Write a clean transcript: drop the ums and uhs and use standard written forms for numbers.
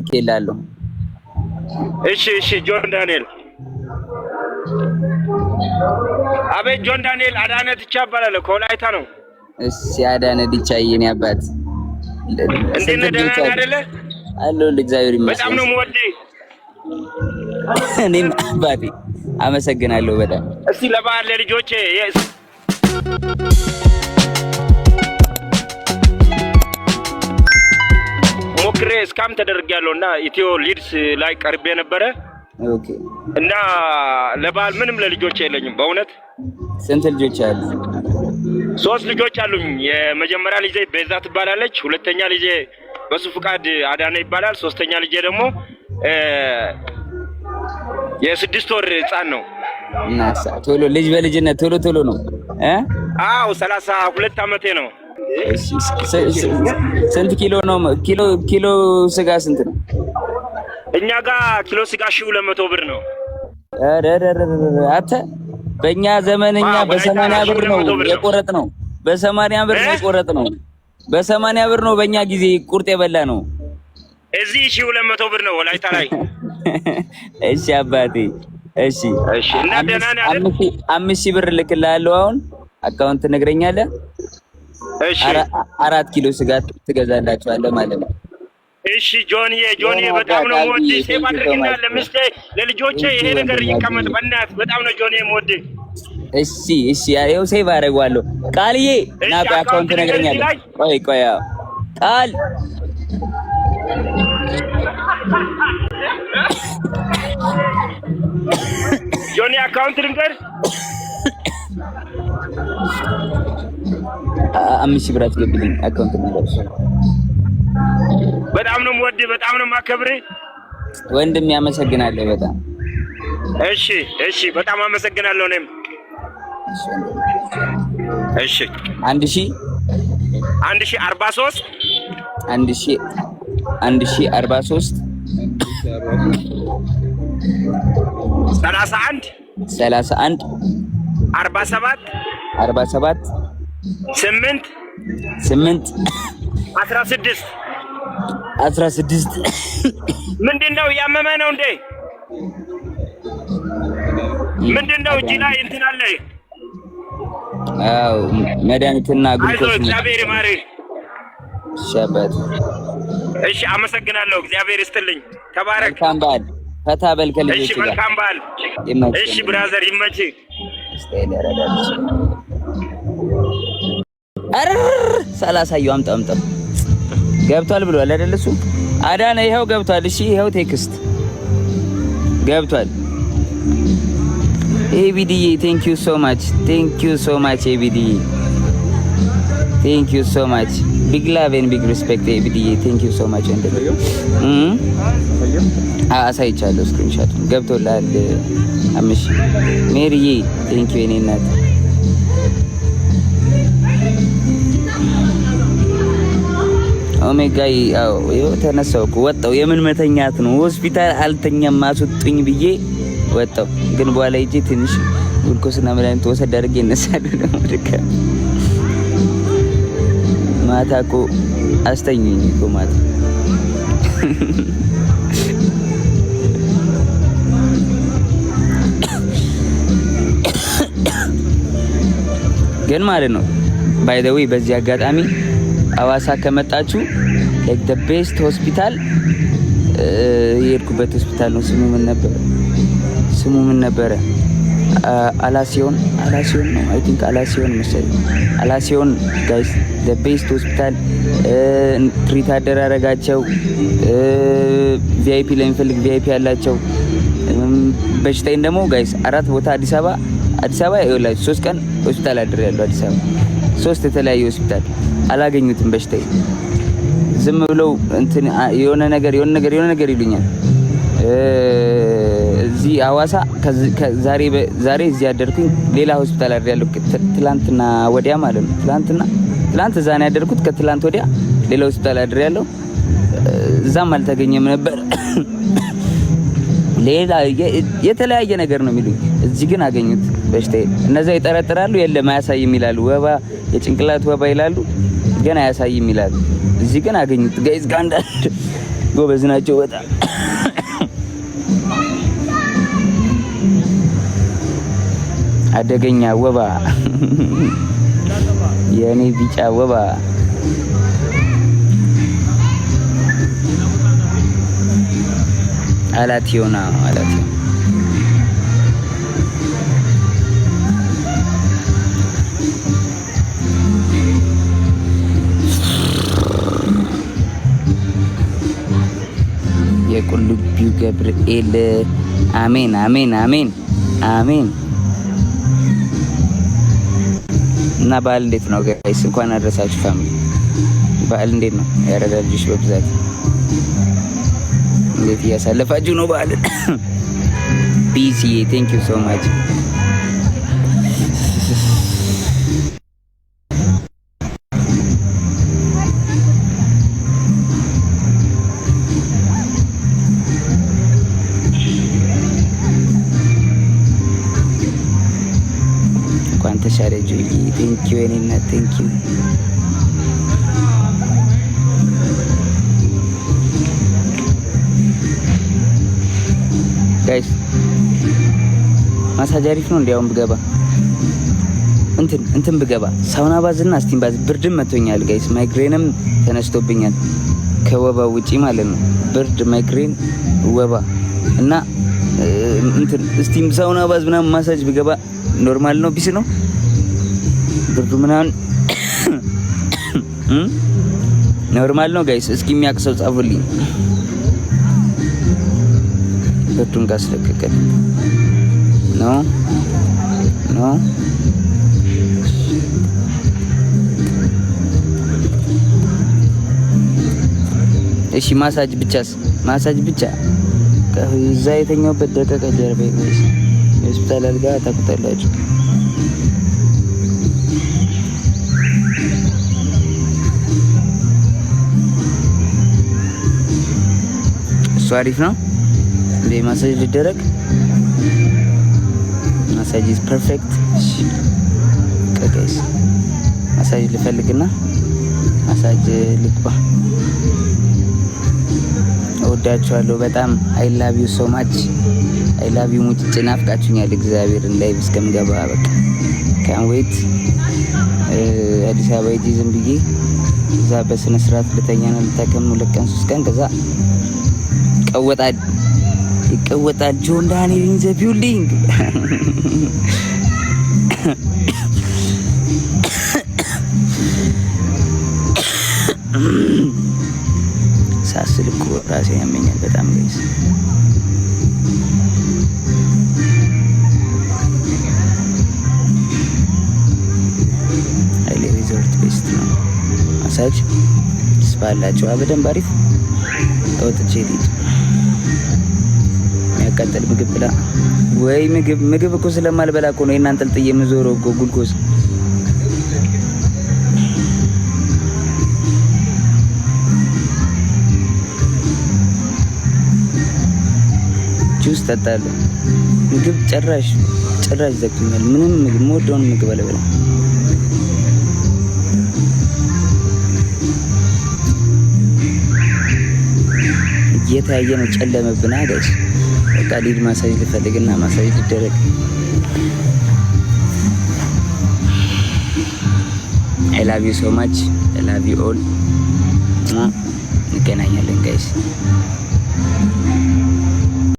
ልኬልሃለሁ። እሺ ጆን ዳንኤል አቤት። ጆን ዳንኤል አዳነ ዲቻ እባላለሁ ከወላይታ ነው። እሺ አዳነ ዲቻ የኔ አባት እንዴት ነህ? ደህና ነህ አይደለ? አለሁልህ እግዚአብሔር ይመስገን። በጣም ነው የምወድህ። እኔም አባቴ አመሰግናለሁ በጣም። እስቲ ለበዓል ለልጆቼ ሞክሬ እስካም ተደርጊያለሁና ኢትዮ ሊድስ ላይ ቀርቤ ነበረ። ኦኬ። እና ለበዓል ምንም ለልጆቼ የለኝም በእውነት። ስንት ልጆች አሉ? 3 ልጆች አሉኝ። የመጀመሪያ ልጄ ቤዛ ትባላለች። ሁለተኛ ልጄ በሱ ፍቃድ አዳነ ይባላል። ሶስተኛ ልጄ ደግሞ የ6 ወር ህፃን ነው። እናሳ ቶሎ ልጅ በልጅነት ቶሎ ነው አዎ 32 ዓመቴ ነው። እሺ ስንት ኪሎ ነው? ኪሎ ስጋ ስንት ነው? እኛ ጋር ኪሎ ስጋ 1200 ብር ነው። አተ በእኛ ዘመንኛ በ80 ብር ነው የቆረጥ ነው። በ80 ብር ነው የቆረጥ ነው። በ80 ብር ነው በእኛ ጊዜ ቁርጥ የበላ ነው። እዚህ 1200 ብር ነው ወላይታ ላይ። እሺ አባቴ እሺ እና ደህና ነህ አይደል? 5000 ብር ልክልሃለሁ። አሁን አካውንት ትነግረኛለህ? እሺ 4 ኪሎ ስጋ ትገዛላችኋለህ ማለት ነው። እሺ ጆንዬ በጣም ነው የምወድህ። ሴቭ አድርግና ለሚስቴ ለልጆቼ ይሄ ነገር ይቀመጥ በእናትህ። በጣም ነው ጆንዬ የምወድህ። እሺ ያው ሴቭ አደርገዋለሁ። ቃልዬ ና አካውንት ትነግረኛለህ? ቆይ ቃል ጆኒ አካውንት ልንገር። 5000 ብር አስገብልኝ አካውንት ልንገር። በጣም ነው የምወድህ፣ በጣም ነው የማከብርህ ወንድም። ያመሰግናለሁ በጣም። እሺ በጣም አመሰግናለሁ እኔም። እሺ 1043 1043 31 47 8 16 ምንድነው? ያመመህ ነው እንዴ? ምንድነው? እጅ ላይ እንትን አለ? አዎ መድኃኒትና ግሉኮስ። እግዚአብሔር ይማርህ። ሸበት። እሺ አመሰግናለሁ። እግዚአብሔር ይስጥልኝ። ተባረክ። መልካም በዓል። ፈታ በል ከልጆች ጋር። እሺ መልካም በዓል። እሺ ብራዘር ይመችህ። ሳላሳየው አምጣ ገብቷል ብሏል አይደል? እሱ አዳነ ይኸው ገብቷል። እሺ ይኸው ቴክስት ገብቷል። ኤቢዲዬ ቴንክ ዩ ሶ ማች ኤቢዲዬ ቴንክ ዩ ሶ ማች ቢግ ላቭ ኤንድ ቢግ ሪስፔክት ኤቢዲዬ ቴንክ ዩ ሶ ማች። አሳይቻለሁ ስክሪንሾት ገብቶላል። አምሽ ሜሪዬ ቴንክ ዩ የኔ እናት። ኦሜጋ ይኸው ተነሳው እኮ ወጣው። የምን መተኛት ነው? ሆስፒታል አልተኛም አስወጡኝ ብዬ ወጣው። ግን በኋላ ሂጄ ትንሽ ግሉኮስና መድኃኒት ወሰድ አድርጌ እነሳለሁ። ደግሞ ማታ እኮ አስተኙኝ እኮ ማታ። ግን ማለት ነው ባይ ዘ ዌይ በዚህ አጋጣሚ አዋሳ ከመጣችሁ like the best hospital የሄድኩበት ሆስፒታል ነው። ስሙ ምን ነበረ? አላሲዮን ነው አይ ቲንክ አላሲዮን መሰለኝ። አላሲዮን ጋይስ the best hospital። ትሪት አደራረጋቸው ቪአይፒ ለሚፈልግ ቪአይፒ ያላቸው። በሽታዬን ደግሞ ጋይስ 4 ቦታ አዲስ አበባ ይኸውላችሁ 3 ቀን ሆስፒታል አድሬያለሁ። አዲስ አበባ 3 የተለያየ ሆስፒታል አላገኙትም በሽታዬ። ዝም ብለው እንትን የሆነ ነገር ይሉኛል። እዚህ አዋሳ ዛሬ እዚህ ያደርኩኝ ሌላ ሆስፒታል አድሬያለሁ። ትላንትና ወዲያ ማለት ነው። ትላንት እዛ ነው ያደርኩት። ከትላንት ወዲያ ሌላ ሆስፒታል አድሬያለሁ። እዛም አልተገኘም ነበር። ሌላ የተለያየ ነገር ነው የሚሉኝ። እዚህ ግን አገኙት በሽታዬ። እነዛ ይጠረጥራሉ፣ የለም አያሳይም ይላሉ። ወባ የጭንቅላት ወባ ይላሉ፣ ግን አያሳይም ይላሉ። እዚህ ግን አገኙት ጋይዝ። ጎበዝ ናቸው በጣም። አደገኛ ወባ የኔ ቢጫ ወባ አላቲዮና አላቲዮ የቁልቢው ገብርኤል አሜን አሜን አሜን አሜን። እና በዓል እንዴት ነው ጋይስ? እንኳን አደረሳችሁ ፋሚሊ። በዓል እንዴት ነው? ያረዳ ልጆች በብዛት እንዴት እያሳለፋችሁ ነው በዓል? ቢሲ ቴንክ ዩ ሶ ማች። እንኳን ተሻለ ጆይ ቴንክ ዩ እኔና ቴንክ ዩ ጋይስ። ማሳጅ አሪፍ ነው። እንዲያውም ብገባ እንትን ብገባ ሳውና ባዝና ስቲም ባዝ ብርድም መቶኛል ጋይስ። ማይግሬንም ተነስቶብኛል ከወባ ውጪ ማለት ነው። ብርድ፣ ማይግሬን፣ ወባ እና እንትን ስቲም ሳውና ባዝ ምናምን ማሳጅ ብገባ ኖርማል ነው። ቢስ ነው ብርዱ ምናምን ኖርማል ነው ጋይስ። እስኪ የሚያቅሰው ጻፉልኝ። ብርዱን ካስለቀቀል ኖ ኖ እሺ ማሳጅ ብቻስ? ማሳጅ ብቻ ከዛ የተኛውበት ደቀቀ ጀርባ ጋይስ። የሆስፒታል አልጋ ታውቁታላችሁ። እሱ አሪፍ ነው እንዴ? ማሳጅ ሊደረግ ማሳጅ ኢዝ ፐርፌክት። እሺ ጋይስ ማሳጅ ልፈልግና ማሳጅ ልግባ። እወዳችኋለሁ በጣም። አይ ላቭ ዩ ሶ ማች። አይ ላቭ ዩ ሙጭጭ። ናፍቃችሁኛል እግዚአብሔር ላይ እስከምገባ በቃ ካን ዌት። አዲስ አበባ ሂጂ ዝም ብዬ እዛ በስነ ስርዓት ልተኛ ነው። ልታከም 2 ቀን 3 ቀን ከዛ ይቀወጣል ጆን ዳንኤል ኢን ዘ ቢልዲንግ። ሳስል እኮ ራሴ ያመኛል በጣም ጋይስ። ሀይሌ ሪዞርት ቤስት ነው ማሳጅ ስባላችሁ በደንብ አሪፍ። ተወጥቼ ልሂድ። የሚያቃጥል ምግብ ብላ ወይ ምግብ እኮ ስለማልበላ እኮ ነው የእናንተ ጥዬ የምዞረው እኮ ጉልኮስ። ጁስ ጠጣለሁ። ምግብ ጭራሽ ዘግቶኛል። ምንም ምግብ የምወደውን ምግብ አልበላም። እየታየ ነው ጨለመብና ጋይስ። በቃ ሊድ ማሳጅ ልፈልግና ማሳጅ ልደረግ። አይ ላቭ ዩ ሶ ማች። አይ ላቭ ዩ ኦል። እንገናኛለን ጋይስ።